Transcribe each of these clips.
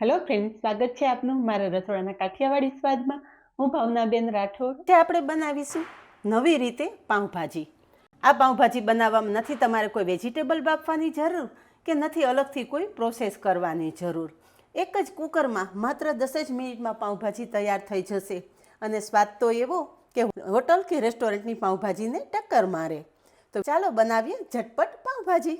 Hello friend, સ્વાગત છે આપનું મારા રસોડાના કાઠિયાવાડી સ્વાદમાં. હું ભાવનાબેન રાઠોડ. આજે આપણે બનાવીશું નવી રીતે પાઉંભાજી. આ પાઉંભાજી બનાવવામાં નથી તમારે કોઈ વેજીટેબલ બાફવાની જરૂર કે નથી અલગથી કોઈ પ્રોસેસ કરવાની જરૂર. એક જ કુકરમાં માત્ર 10 જ મિનિટમાં પાઉંભાજી તૈયાર થઈ જશે અને સ્વાદ તો એવો કે હોટલ કે રેસ્ટોરન્ટની પાઉંભાજીને ટક્કર મારે. તો ચાલો બનાવીએ ઝટપટ પાઉંભાજી.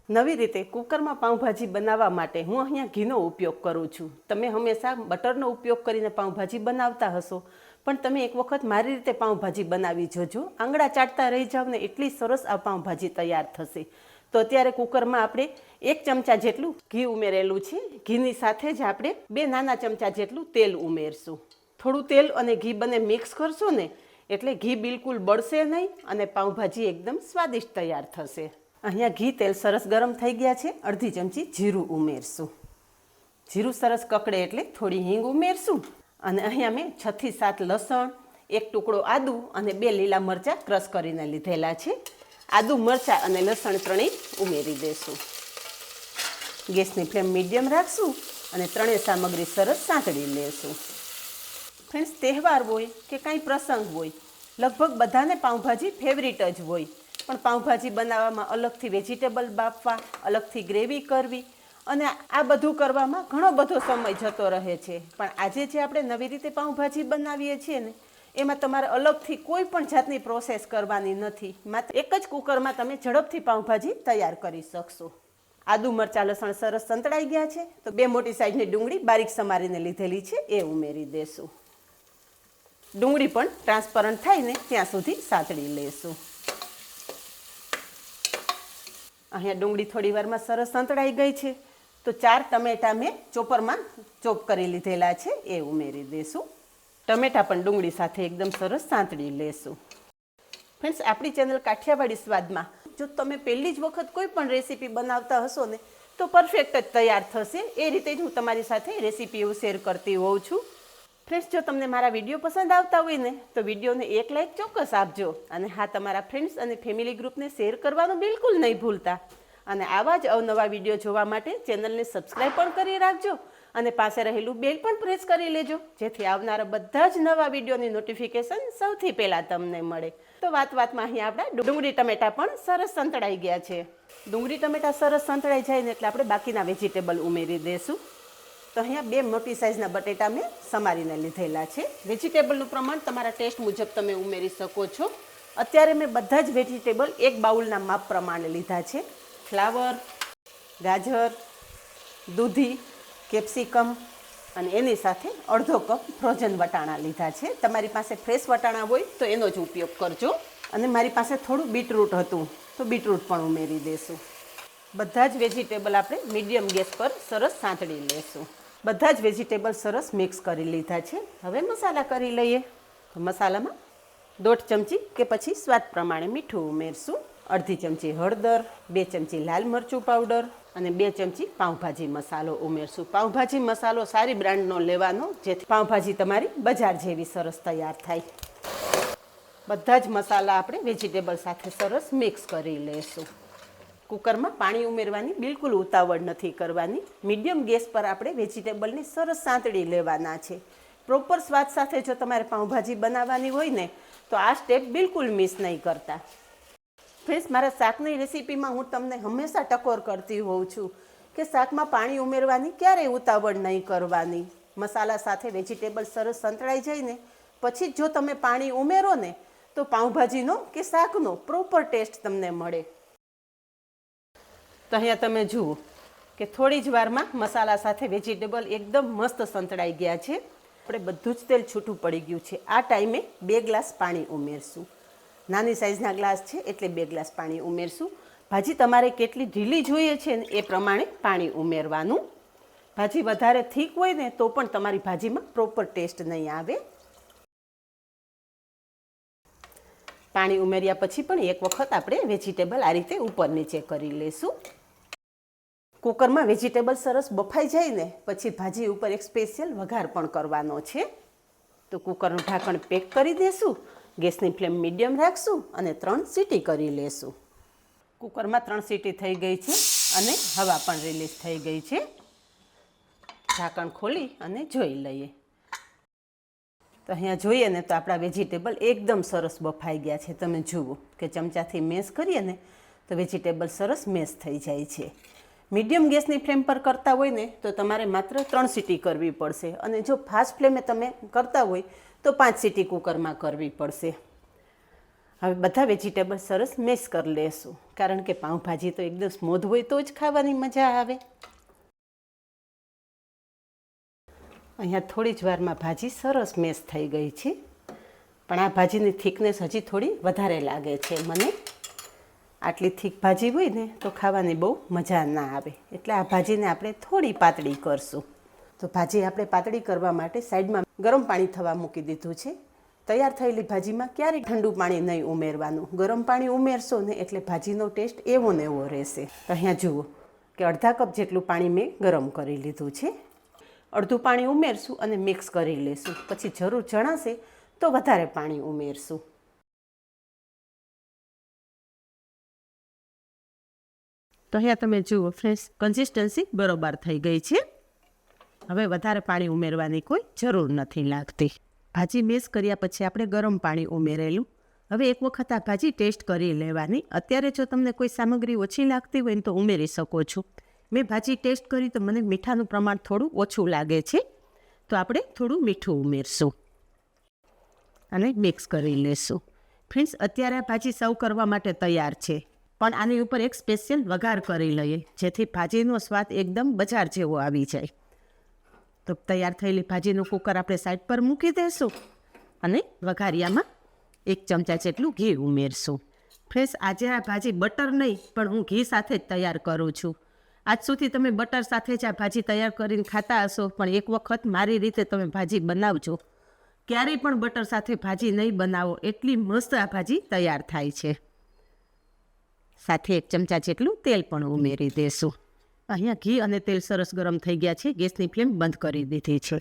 નવી રીતે કુકરમાં પાઉંભાજી બનાવવા માટે હું અહીંયા ઘીનો ઉપયોગ કરું છું. તમે હંમેશા બટરનો ઉપયોગ કરીને પાઉંભાજી બનાવતા હશો, પણ તમે એક વખત મારી રીતે પાઉંભાજી બનાવી જોજો. આંગળા ચાટતા રહી જાવ ને એટલી સરસ આ પાઉંભાજી તૈયાર થશે. તો અત્યારે કુકરમાં આપણે 1 ચમચા જેટલું ઘી ઉમેરેલું છે. ઘીની સાથે જ આપણે 2 નાના ચમચા જેટલું તેલ ઉમેરશું. થોડું તેલ અને ઘી બંને મિક્સ કરશો ને એટલે ઘી બિલકુલ બળશે નહીં અને પાઉંભાજી એકદમ સ્વાદિષ્ટ તૈયાર થશે. અહીંયા ઘી તેલ સરસ ગરમ થઈ ગયા છે. અડધી ચમચી જીરું ઉમેરશું. જીરું સરસ કકડે એટલે થોડી હિંગ ઉમેરશું અને અહીંયા મેં 6 થી 7 લસણ, 1 ટુકડો આદુ અને 2 લીલા મરચાં ક્રશ કરીને લીધેલા છે. આદુ, મરચાં અને લસણ ત્રણેય ઉમેરી દેશું. ગેસની ફ્લેમ મીડિયમ રાખશું અને ત્રણેય સામગ્રી સરસ સાંતળી લેશું. ફ્રેન્ડ્સ, તહેવાર હોય કે કાંઈ પ્રસંગ હોય, લગભગ બધાને પાઉંભાજી ફેવરિટ જ હોય. પણ પાઉંભાજી બનાવવામાં અલગથી વેજીટેબલ બાફવા, અલગથી ગ્રેવી કરવી અને આ બધું કરવામાં ઘણો બધો સમય જતો રહે છે. પણ આજે જે આપણે નવી રીતે પાઉંભાજી બનાવીએ છીએ ને એમાં તમારે અલગથી કોઈ પણ જાતની પ્રોસેસ કરવાની નથી. માત્ર એક જ કુકરમાં તમે ઝડપથી પાઉંભાજી તૈયાર કરી શકશો. આદુ, મરચાં, લસણ સરસ સંતળાઈ ગયા છે તો 2 મોટી સાઈઝની ડુંગળી બારીક સમારીને લીધેલી છે એ ઉમેરી દેશું. ડુંગળી પણ ટ્રાન્સપરન્ટ થાય ને ત્યાં સુધી સાંતળી લેશું. અહીંયા ડુંગળી થોડી વારમાં સરસ સંતળાઈ ગઈ છે તો 4 ટમેટા મેં ચોપરમાં ચોપ કરી લીધેલા છે એ ઉમેરી દેશું. ટમેટા પણ ડુંગળી સાથે એકદમ સરસ સાંતળી લેશું. ફ્રેન્ડ્સ, આપણી ચેનલ કાઠિયાવાડી સ્વાદમાં જો તમે પહેલી જ વખત કોઈ પણ રેસીપી બનાવતા હશો ને તો પરફેક્ટ જ તૈયાર થશે. એ રીતે જ હું તમારી સાથે રેસીપીઓ શેર કરતી હોઉં છું. ફ્રેન્ડ્સ, જો તમને મારા વિડીયો પસંદ આવતા હોય ને તો વિડીયોને 1 લાઇક ચોક્કસ આપજો અને હા, તમારા ફ્રેન્ડ્સ અને ફેમિલી ગ્રુપને શેર કરવાનું બિલકુલ નહીં ભૂલતા. અને આવા જ અવનવા વિડીયો જોવા માટે ચેનલને સબસ્ક્રાઈબ પણ કરી રાખજો અને પાસે રહેલું બેલ પણ પ્રેસ કરી લેજો જેથી આવનારા બધા જ નવા વિડીયોની નોટિફિકેશન સૌથી પહેલાં તમને મળે. તો વાતમાં અહીંયા આપણા ડુંગળી ટમેટા પણ સરસ સંતળાઈ ગયા છે. ડુંગળી ટમેટા સરસ સંતળાઈ જાય ને એટલે આપણે બાકીના વેજીટેબલ ઉમેરી દઈશું. તો અહીંયા 2 મોટી સાઇઝના બટેટા મેં સમારીને લીધેલા છે. વેજીટેબલનું પ્રમાણ તમારા ટેસ્ટ મુજબ તમે ઉમેરી શકો છો. અત્યારે મેં બધા જ વેજીટેબલ 1 બાઉલના માપ પ્રમાણે લીધા છે. ફ્લાવર, ગાજર, દૂધી, કેપ્સિકમ અને એની સાથે અડધો કપ ફ્રોઝન વટાણા લીધા છે. તમારી પાસે ફ્રેશ વટાણા હોય તો એનો જ ઉપયોગ કરજો. અને મારી પાસે થોડું બીટરૂટ હતું તો બીટરૂટ પણ ઉમેરી દઈશું. બધા જ વેજીટેબલ આપણે મીડિયમ ગેસ પર સરસ સાંતળી લેશું. બધા જ વેજીટેબલ સરસ મિક્સ કરી લીધા છે. હવે મસાલા કરી લઈએ. તો મસાલામાં 1.5 ચમચી કે પછી સ્વાદ પ્રમાણે મીઠું ઉમેરશું. અડધી ચમચી હળદર, 2 ચમચી લાલ મરચું પાવડર અને 2 ચમચી પાઉંભાજી મસાલો ઉમેરશું. પાઉંભાજી મસાલો સારી બ્રાન્ડનો લેવાનો જેથી પાઉંભાજી તમારી બજાર જેવી સરસ તૈયાર થાય. બધા જ મસાલા આપણે વેજીટેબલ સાથે સરસ મિક્સ કરી લેશું. કુકરમાં પાણી ઉમેરવાની બિલકુલ ઉતાવળ નથી કરવાની. મીડિયમ ગેસ પર આપણે વેજીટેબલને સરસ સાંતળી લેવાના છે. પ્રોપર સ્વાદ સાથે જો તમારે પાઉંભાજી બનાવવાની હોય ને તો આ સ્ટેપ બિલકુલ મિસ નહીં કરતા. ફ્રેન્ડ્સ, મારા શાકની રેસીપીમાં હું તમને હંમેશા ટકોર કરતી હોઉં છું કે શાકમાં પાણી ઉમેરવાની ક્યારેય ઉતાવળ નહીં કરવાની. મસાલા સાથે વેજીટેબલ સરસ સંતળાઈ જાય ને પછી જો તમે પાણી ઉમેરો ને તો પાઉંભાજીનો કે શાકનો પ્રોપર ટેસ્ટ તમને મળે. તો અહીંયા તમે જુઓ કે થોડી જ વારમાં મસાલા સાથે વેજીટેબલ એકદમ મસ્ત સંતળાઈ ગયા છે. આપણે બધું જ તેલ છૂટું પડી ગયું છે. આ ટાઈમે 2 ગ્લાસ પાણી ઉમેરશું. નાની સાઇઝના ગ્લાસ છે એટલે 2 ગ્લાસ પાણી ઉમેરશું. ભાજી તમારે કેટલી ઢીલી જોઈએ છે ને એ પ્રમાણે પાણી ઉમેરવાનું. ભાજી વધારે થીક હોય ને તો પણ તમારી ભાજીમાં પ્રોપર ટેસ્ટ નહીં આવે. પાણી ઉમેર્યા પછી પણ એક વખત આપણે વેજીટેબલ આ રીતે ઉપર નીચે કરી લઈશું. કુકરમાં વેજીટેબલ સરસ બફાઈ જાય ને પછી ભાજી ઉપર એક સ્પેશિયલ વઘાર પણ કરવાનો છે. તો કુકરનું ઢાંકણ પેક કરી દઈશું. ગેસની ફ્લેમ મીડિયમ રાખશું અને 3 સીટી કરી લેશું. કુકરમાં 3 સીટી થઈ ગઈ છે અને હવા પણ રિલીઝ થઈ ગઈ છે. ઢાંકણ ખોલી અને જોઈ લઈએ. તો અહીંયા જોઈએ ને તો આપણા વેજીટેબલ એકદમ સરસ બફાઈ ગયા છે. તમે જુઓ કે ચમચાથી મેશ કરીએ ને તો વેજીટેબલ સરસ મેશ થઈ જાય છે. મીડિયમ ગેસની ફ્લેમ પર કરતા હોય ને તો તમારે માત્ર 3 સીટી કરવી પડશે, અને જો ફાસ્ટ ફ્લેમે તમે કરતા હોય તો 5 સીટી કુકરમાં કરવી પડશે. હવે બધા વેજીટેબલ સરસ મેશ કરી લેશું, કારણ કે પાઉંભાજી તો એકદમ સ્મૂધ હોય તો જ ખાવાની મજા આવે. અહીંયા થોડી જ વારમાં ભાજી સરસ મેશ થઈ ગઈ છે, પણ આ ભાજીની થિકનેસ હજી થોડી વધારે લાગે છે મને. આટલી થીક ભાજી હોય ને તો ખાવાની બહુ મજા ના આવે, એટલે આ ભાજીને આપણે થોડી પાતળી કરશું. તો ભાજી આપણે પાતળી કરવા માટે સાઈડમાં ગરમ પાણી થવા મૂકી દીધું છે. તૈયાર થયેલી ભાજીમાં ક્યારેય ઠંડુ પાણી નહીં ઉમેરવાનું. ગરમ પાણી ઉમેરશો ને એટલે ભાજીનો ટેસ્ટ એવો ને એવો રહેશે. અહીંયા જુઓ કે અડધા કપ જેટલું પાણી મેં ગરમ કરી લીધું છે. અડધું પાણી ઉમેરશું અને મિક્સ કરી લેશું. પછી જરૂર જણાશે તો વધારે પાણી ઉમેરશું. તો અહીંયા તમે જુઓ ફ્રેન્ડ્સ, કન્સિસ્ટન્સી બરોબર થઈ ગઈ છે. હવે વધારે પાણી ઉમેરવાની કોઈ જરૂર નથી લાગતી. ભાજી મેશ કર્યા પછી આપણે ગરમ પાણી ઉમેરેલું. હવે એક વખત આ ભાજી ટેસ્ટ કરી લેવાની. અત્યારે જો તમને કોઈ સામગ્રી ઓછી લાગતી હોય ને તો ઉમેરી શકો છો. મેં ભાજી ટેસ્ટ કરી તો મને મીઠાનું પ્રમાણ થોડું ઓછું લાગે છે, તો આપણે થોડું મીઠું ઉમેરશું અને મિક્સ કરી લેશું. ફ્રેન્ડ્સ, અત્યારે આ ભાજી સર્વ કરવા માટે તૈયાર છે, પણ આની ઉપર એક સ્પેશિયલ વઘાર કરી લઈએ, જેથી ભાજીનો સ્વાદ એકદમ બજાર જેવો આવી જાય. તો તૈયાર થયેલી ભાજીનું કુકર આપણે સાઈડ પર મૂકી દઈશું અને વઘારિયામાં 1 ચમચા જેટલું ઘી ઉમેરશું. ફ્રેન્ડ્સ, આજે આ ભાજી બટર નહીં પણ હું ઘી સાથે જ તૈયાર કરું છું. આજ સુધી તમે બટર સાથે જ આ ભાજી તૈયાર કરીને ખાતા હશો, પણ એક વખત મારી રીતે તમે ભાજી બનાવજો. ક્યારેય પણ બટર સાથે ભાજી નહીં બનાવો, એટલી મસ્ત આ ભાજી તૈયાર થાય છે. સાથે 1 ચમચા જેટલું તેલ પણ ઉમેરી દેશું. અહીંયા ઘી અને તેલ સરસ ગરમ થઈ ગયા છે. ગેસની ફ્લેમ બંધ કરી દીધી છે.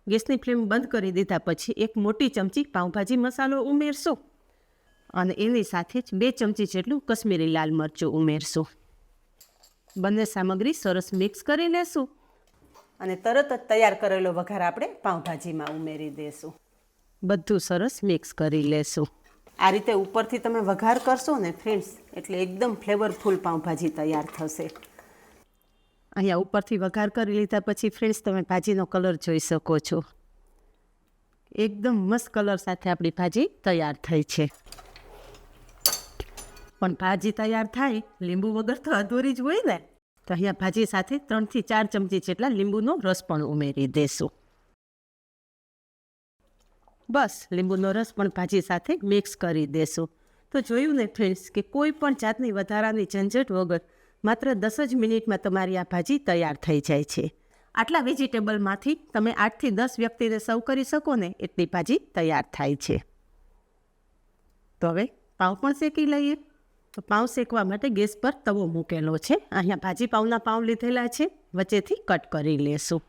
ગેસની ફ્લેમ બંધ કરી દીધા પછી 1 મોટી ચમચી પાઉંભાજી મસાલો ઉમેરશું અને એની સાથે જ 2 ચમચી જેટલું કશ્મીરી લાલ મરચું ઉમેરશું. બંને સામગ્રી સરસ મિક્સ કરી લેશું અને તરત જ તૈયાર કરેલો વઘાર આપણે પાઉંભાજીમાં ઉમેરી દેશું. બધું સરસ મિક્સ કરી લેશું. આ રીતે ઉપરથી તમે વઘાર કરશો ને ફ્રેન્ડ્સ, એટલે એકદમ ફ્લેવરફુલ પાઉંભાજી તૈયાર થશે. અહીંયા ઉપરથી વઘાર કરી લીધા પછી ફ્રેન્ડ્સ, તમે ભાજીનો કલર જોઈ શકો છો. એકદમ મસ્ત કલર સાથે આપણી ભાજી તૈયાર થઈ છે. પણ ભાજી તૈયાર થાય લીંબુ વગર તો અધૂરી જ હોય ને. તો અહીંયા ભાજી સાથે 3 થી 4 ચમચી જેટલા લીંબુનો રસ પણ ઉમેરી દેશું. બસ લીંબુનો રસ પણ ભાજી સાથે મિક્સ કરી દેશું. તો જોયું ને ફ્રેન્ડ્સ કે કોઈ પણ જાતની વધારાની ઝંઝટ વગર માત્ર 10 જ મિનિટમાં તમારી આ ભાજી તૈયાર થઈ જાય છે. આટલા વેજીટેબલમાંથી તમે 8 થી 10 વ્યક્તિને સર્વ કરી શકો ને એટલી ભાજી તૈયાર થાય છે. તો હવે પાઉં પણ શેકી લઈએ. તો પાઉં શેકવા માટે ગેસ પર તવો મૂકેલો છે. અહીંયા ભાજી પાઉંના પાઉં લીધેલા છે, વચ્ચેથી કટ કરી લેશું.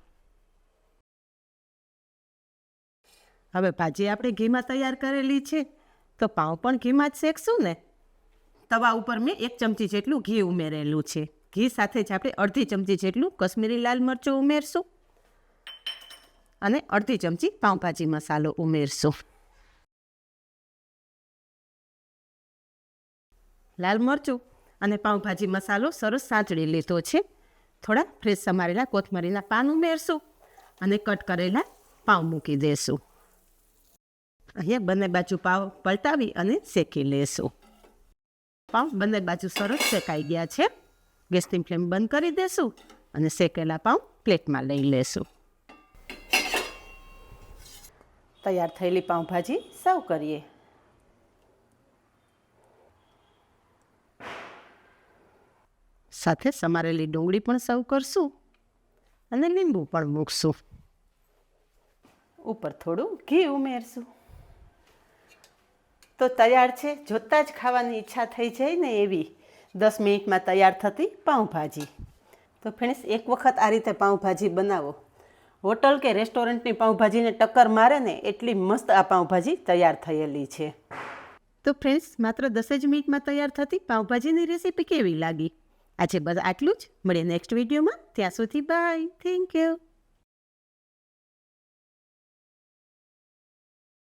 હવે ભાજી આપણે ઘીમાં તૈયાર કરેલી છે, તો પાઉં પણ ઘીમાં જ શેકશું ને. તવા ઉપર મેં 1 ચમચી જેટલું ઘી ઉમેરેલું છે. ઘી સાથે જ આપણે અડધી ચમચી જેટલું કશ્મીરી લાલ મરચું ઉમેરશું અને અડધી ચમચી પાઉંભાજી મસાલો ઉમેરશું. લાલ મરચું અને પાઉંભાજી મસાલો સરસ સાંતળી લીધો છે. થોડા ફ્રેશ સમારેલા કોથમરીના પાન ઉમેરશું અને કટ કરેલા પાઉં મૂકી દેશું. અહીંયા બંને બાજુ પાઉં પલટાવી અને શેકી લેશું. પાઉં બંને બાજુ સરસ શેકાઈ ગયા છે. ગેસની ફ્લેમ બંધ કરી દેશું અને શેકેલા પાઉં પ્લેટમાં લઈ લેશું. તૈયાર થયેલી પાઉંભાજી સર્વ કરીએ. સાથે સમારેલી ડુંગળી પણ સર્વ કરશું અને લીંબુ પણ મૂકશું. ઉપર થોડું ઘી ઉમેરશું. તો તૈયાર છે. જોતાં જ ખાવાની ઈચ્છા થઈ જાય ને એવી 10 મિનિટમાં તૈયાર થતી પાઉંભાજી. તો ફ્રેન્ડ્સ, એક વખત આ રીતે પાઉંભાજી બનાવો. હોટલ કે રેસ્ટોરન્ટની પાઉંભાજીને ટક્કર મારે ને એટલી મસ્ત આ પાઉંભાજી તૈયાર થયેલી છે. તો ફ્રેન્ડ્સ, માત્ર 10 જ મિનિટમાં તૈયાર થતી પાઉંભાજીની રેસીપી કેવી લાગી? આજે બસ આટલું જ. મળીએ નેક્સ્ટ વિડીયોમાં. ત્યાં સુધી બાય. Thank you.